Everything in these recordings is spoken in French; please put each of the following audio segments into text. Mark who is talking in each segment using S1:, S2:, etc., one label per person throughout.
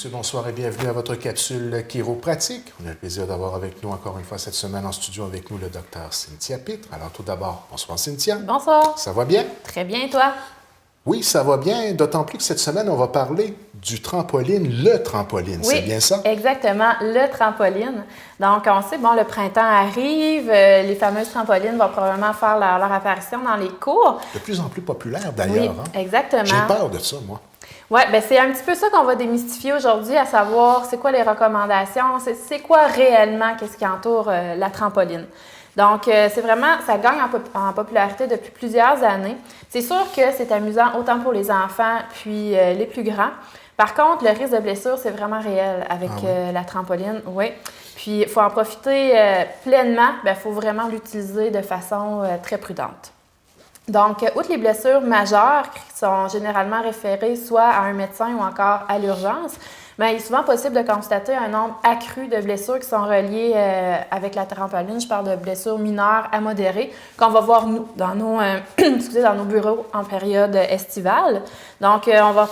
S1: messieurs, bonsoir et bienvenue à votre capsule chiropratique. On a le plaisir d'avoir avec nous encore une fois cette semaine en studio avec nous le docteur Cynthia Pitre. Alors tout d'abord, bonsoir Cynthia.
S2: Bonsoir.
S1: Ça va bien?
S2: Très bien, et toi?
S1: Oui, ça va bien, d'autant plus que cette semaine, on va parler du trampoline, le trampoline,
S2: Oui,
S1: c'est bien ça?
S2: Exactement, le trampoline. Donc, on sait, bon, le printemps arrive, les fameuses trampolines vont probablement faire leur apparition dans les cours.
S1: De plus en plus populaire
S2: Oui,
S1: d'ailleurs. Hein?
S2: exactement.
S1: J'ai peur de ça, moi.
S2: Oui, bien, c'est un petit peu ça qu'on va démystifier aujourd'hui, à savoir c'est quoi les recommandations, c'est quoi réellement qu'est-ce qui entoure la trampoline. Donc, c'est vraiment, ça gagne en popularité depuis plusieurs années. C'est sûr que c'est amusant autant pour les enfants puis les plus grands. Par contre, le risque de blessure, c'est vraiment réel avec la trampoline, oui. Puis, il faut en profiter pleinement, il faut vraiment l'utiliser de façon très prudente. Donc, outre les blessures majeures qui sont généralement référées soit à un médecin ou encore à l'urgence, il est souvent possible de constater un nombre accru de blessures qui sont reliées avec la trampoline. Je parle de blessures mineures à modérées qu'on va voir nous dans nos, dans nos bureaux en période estivale. Donc, on va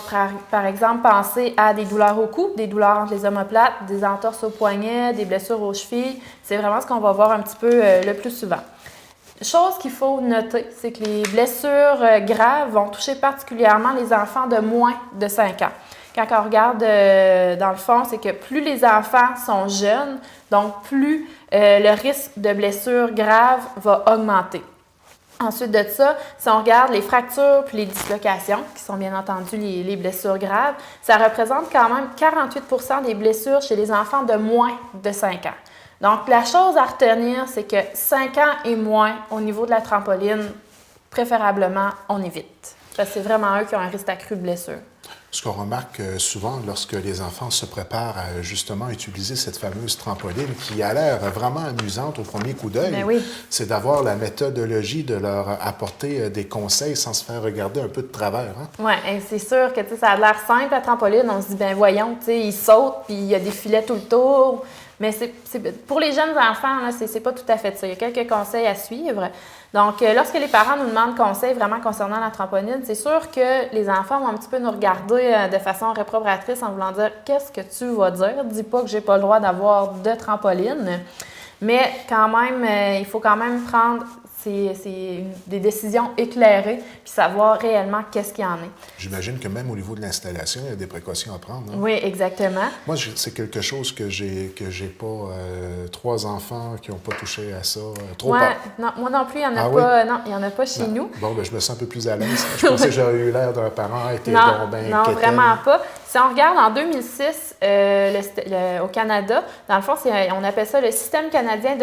S2: par exemple penser à des douleurs au cou, des douleurs entre les omoplates, des entorses aux poignets, des blessures aux chevilles. C'est vraiment ce qu'on va voir un petit peu le plus souvent. Chose qu'il faut noter, c'est que les blessures graves vont toucher particulièrement les enfants de moins de 5 ans. Quand on regarde dans le fond, c'est que plus les enfants sont jeunes, donc plus le risque de blessures graves va augmenter. Ensuite de ça, si on regarde les fractures puis les dislocations, qui sont bien entendu les blessures graves, ça représente quand même 48% des blessures chez les enfants de moins de 5 ans. Donc, la chose à retenir, c'est que 5 ans et moins, au niveau de la trampoline, préférablement, on évite. Parce que c'est vraiment eux qui ont un risque accru de blessure.
S1: Ce qu'on remarque souvent lorsque les enfants se préparent à justement utiliser cette fameuse trampoline qui a l'air vraiment amusante au premier coup d'œil, c'est d'avoir la méthodologie de leur apporter des conseils sans se faire regarder un peu de travers. Hein?
S2: Oui, c'est sûr que ça a l'air simple, la trampoline. On se dit, ben voyons, ils sautent, puis il y a des filets tout le tour. Mais pour les jeunes enfants, c'est pas tout à fait ça. Il y a quelques conseils à suivre. Donc, lorsque les parents nous demandent conseils vraiment concernant la trampoline, c'est sûr que les enfants vont un petit peu nous regarder de façon réprobatrice en voulant dire « Qu'est-ce que tu vas dire? Dis pas que j'ai pas le droit d'avoir de trampoline. » Mais quand même, il faut quand même prendre des décisions éclairées puis savoir réellement qu'est-ce qu'il y en est.
S1: J'imagine que même au niveau de l'installation, il y a des précautions à prendre. Hein?
S2: Oui, exactement.
S1: Moi, c'est quelque chose que j'ai pas 3 enfants qui n'ont pas touché à ça. Trop pas.
S2: Non, moi non plus, il n'y en a pas. Non, il y en a pas chez nous.
S1: Bon, je me sens un peu plus à l'aise. Je pensais que j'aurais eu l'air d'un parent qui était
S2: Non, vraiment pas. Si on regarde en 2006 au Canada, dans le fond, on appelle ça le Système canadien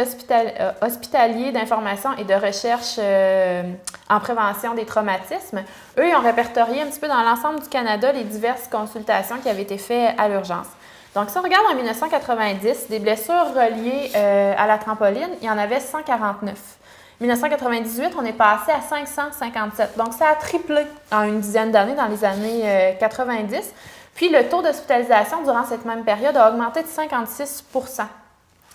S2: hospitalier d'information et de recherche en prévention des traumatismes. Eux, ils ont répertorié un petit peu dans l'ensemble du Canada les diverses consultations qui avaient été faites à l'urgence. Donc, si on regarde en 1990, des blessures reliées à la trampoline, il y en avait 149. En 1998, on est passé à 557. Donc, ça a triplé en une dizaine d'années, dans les années 90. Puis, le taux d'hospitalisation durant cette même période a augmenté de 56 %.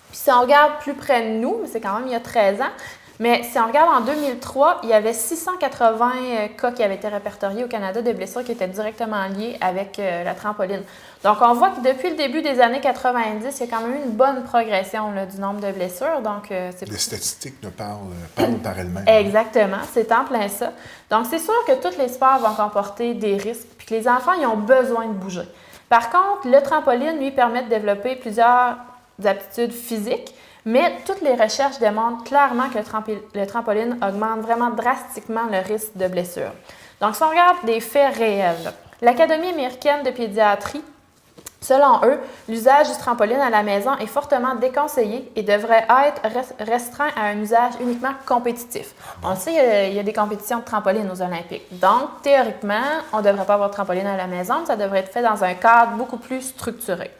S2: Puis, si on regarde plus près de nous, c'est quand même il y a 13 ans, mais si on regarde en 2003, il y avait 680 cas qui avaient été répertoriés au Canada de blessures qui étaient directement liées avec la trampoline. Donc, on voit que depuis le début des années 90, il y a quand même eu une bonne progression du nombre de blessures. Donc,
S1: les statistiques ne parlent par elles-mêmes.
S2: Exactement, c'est en plein ça. Donc, c'est sûr que tous les sports vont comporter des risques puis que les enfants ils ont besoin de bouger. Par contre, le trampoline, lui, permet de développer plusieurs aptitudes physiques. Mais toutes les recherches démontrent clairement que le trampoline augmente vraiment drastiquement le risque de blessure. Donc, si on regarde des faits réels, l'Académie américaine de pédiatrie, selon eux, l'usage du trampoline à la maison est fortement déconseillé et devrait être restreint à un usage uniquement compétitif. On le sait, il y a des compétitions de trampoline aux Olympiques. Donc, théoriquement, on ne devrait pas avoir de trampoline à la maison, ça devrait être fait dans un cadre beaucoup plus structuré.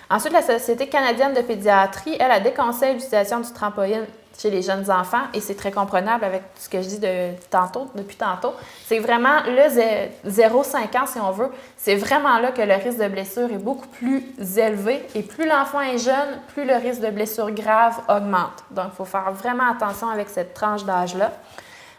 S2: Ensuite, la Société canadienne de pédiatrie, elle déconseille l'utilisation du trampoline chez les jeunes enfants et c'est très comprenable avec ce que je dis depuis tantôt. C'est vraiment le 0-5 ans, si on veut. C'est vraiment là que le risque de blessure est beaucoup plus élevé et plus l'enfant est jeune, plus le risque de blessure grave augmente. Donc, il faut faire vraiment attention avec cette tranche d'âge-là.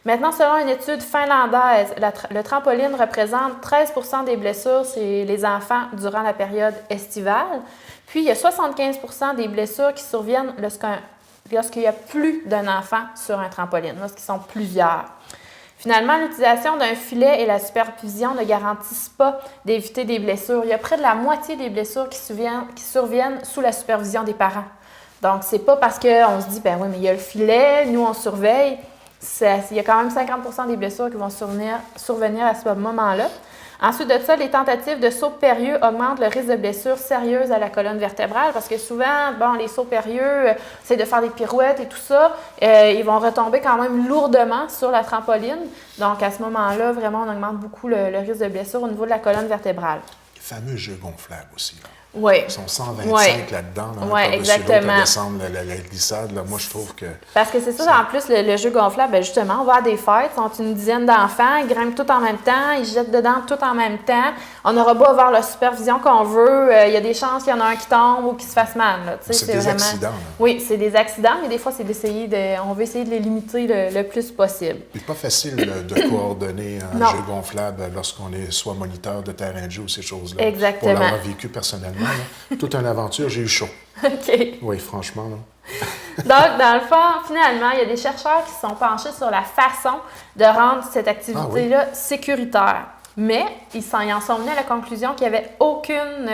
S2: Maintenant, selon une étude finlandaise, le trampoline représente 13 des blessures chez les enfants durant la période estivale. Puis, il y a 75 des blessures qui surviennent lorsqu'il y a plus d'un enfant sur un trampoline, lorsqu'ils sont plusieurs. Finalement, l'utilisation d'un filet et la supervision ne garantissent pas d'éviter des blessures. Il y a près de la moitié des blessures qui surviennent sous la supervision des parents. Donc, c'est pas parce qu'on se dit, ben oui, mais il y a le filet, nous, on surveille. Il y a quand même 50 des blessures qui vont survenir à ce moment-là. Ensuite de ça, les tentatives de saut périlleux augmentent le risque de blessures sérieuses à la colonne vertébrale parce que souvent, les sauts périlleux, c'est de faire des pirouettes et tout ça. Ils vont retomber quand même lourdement sur la trampoline. Donc, à ce moment-là, vraiment, on augmente beaucoup le risque de blessure au niveau de la colonne vertébrale.
S1: Les fameux jeux gonflables aussi. Là.
S2: Oui.
S1: Ils sont 125 là-dedans,
S2: exactement.
S1: Pour descendre la glissade. Là. Moi, je trouve que...
S2: Parce que c'est ça, en plus, le jeu gonflable, bien justement, on va à des fêtes, ils sont une dizaine d'enfants, ils grimpent tout en même temps, ils jettent dedans tout en même temps. On n'aura pas avoir la supervision qu'on veut. Il y a des chances qu'il y en a un qui tombe ou qui se fasse mal. Là.
S1: C'est des vraiment... accidents. Là.
S2: Oui, c'est des accidents, mais des fois, c'est on veut essayer de les limiter le plus possible.
S1: C'est pas facile de coordonner un jeu gonflable lorsqu'on est soit moniteur de terrain de jeu ou ces choses-là.
S2: Exactement.
S1: Pour l'avoir vécu personnellement. Toute une aventure, j'ai eu chaud.
S2: OK.
S1: Oui, franchement. Là.
S2: Donc, dans le fond, finalement, il y a des chercheurs qui se sont penchés sur la façon de rendre cette activité-là sécuritaire. Mais ils en sont venus à la conclusion qu'il n'y avait aucune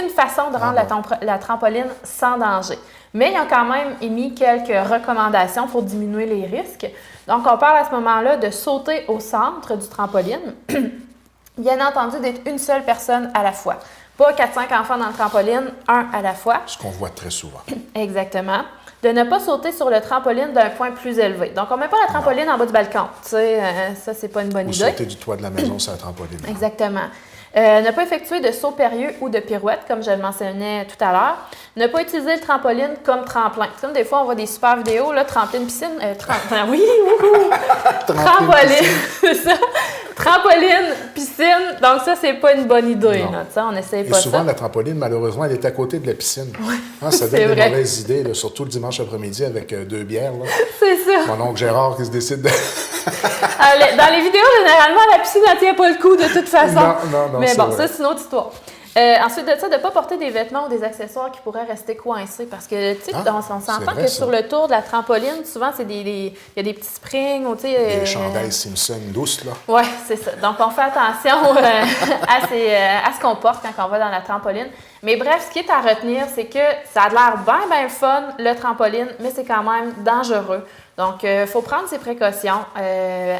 S2: façon de rendre la trampoline sans danger. Mais ils ont quand même émis quelques recommandations pour diminuer les risques. Donc, on parle à ce moment-là de sauter au centre du trampoline. Bien entendu, d'être une seule personne à la fois. Pas 4-5 enfants dans le trampoline, un à la fois.
S1: Ce qu'on voit très souvent.
S2: Exactement. De ne pas sauter sur le trampoline d'un point plus élevé. Donc, on ne met pas la trampoline en bas du balcon. Tu sais, ça, c'est pas une bonne idée.
S1: Ou sauter du toit de la maison sur la trampoline.
S2: Exactement. Ne pas effectuer de saut périlleux ou de pirouette, comme je le mentionnais tout à l'heure. Ne pas utiliser le trampoline comme tremplin. Comme des fois, on voit des super vidéos, là, trampoline, piscine. Oui, trampoline, c'est ça. Trampoline, piscine. Donc, ça, c'est pas une bonne idée. Là, on n'essaye pas ça.
S1: Et souvent, la trampoline, malheureusement, elle est à côté de la piscine. Ça donne des mauvaises idées, là, surtout le dimanche après-midi avec 2 bières. Là.
S2: C'est ça.
S1: Mon oncle Gérard qui se décide de...
S2: Dans les vidéos, généralement, la piscine ne tient pas le coup de toute façon.
S1: Non,
S2: mais bon,
S1: vrai.
S2: ça, c'est une autre histoire. Ensuite de ça, de ne pas porter des vêtements ou des accessoires qui pourraient rester coincés. Parce que, tu sais, on s'entend que sur le tour de la trampoline, souvent, il y a des petits springs. Ou,
S1: des chandails Simpson douces, là.
S2: Oui, c'est ça. Donc, on fait attention à ce qu'on porte quand on va dans la trampoline. Mais bref, ce qui est à retenir, c'est que ça a l'air bien fun, le trampoline, mais c'est quand même dangereux. Donc, il faut prendre ses précautions,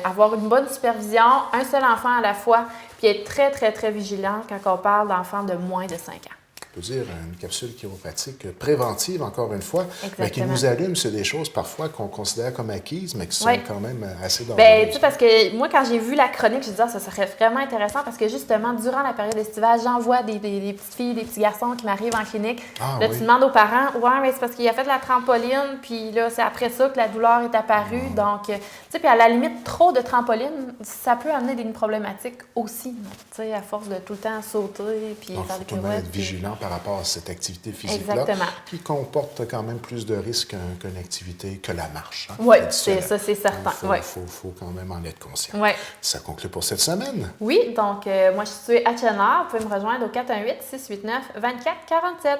S2: avoir une bonne supervision, un seul enfant à la fois, puis être très, très, très vigilant quand on parle d'enfants de moins de 5 ans.
S1: On peut dire une capsule chiropratique préventive, encore une fois, mais qui
S2: Exactement.
S1: nous allume sur des choses parfois qu'on considère comme acquises, mais qui sont quand même assez dangereuses.
S2: Bien, tu sais, parce que moi, quand j'ai vu la chronique, je me disais, ça serait vraiment intéressant parce que justement, durant la période estivale, j'en vois des petites filles, des petits garçons qui m'arrivent en clinique. Là, tu demandes aux parents, ouais, mais c'est parce qu'il a fait de la trampoline, puis là, c'est après ça que la douleur est apparue. Donc, tu sais, puis à la limite, trop de trampoline, ça peut amener une problématique aussi, tu sais, à force de tout le temps sauter, puis faire des pirouettes.
S1: Il faut être vigilant par rapport à cette activité physique-là, qui comporte quand même plus de risques qu'une activité que la marche.
S2: Oui, c'est ça, c'est certain.
S1: Il faut quand même en être conscient.
S2: Ouais.
S1: Ça conclut pour cette semaine.
S2: Oui, donc moi, je suis à Chenard. Vous pouvez me rejoindre au 418-689-2447.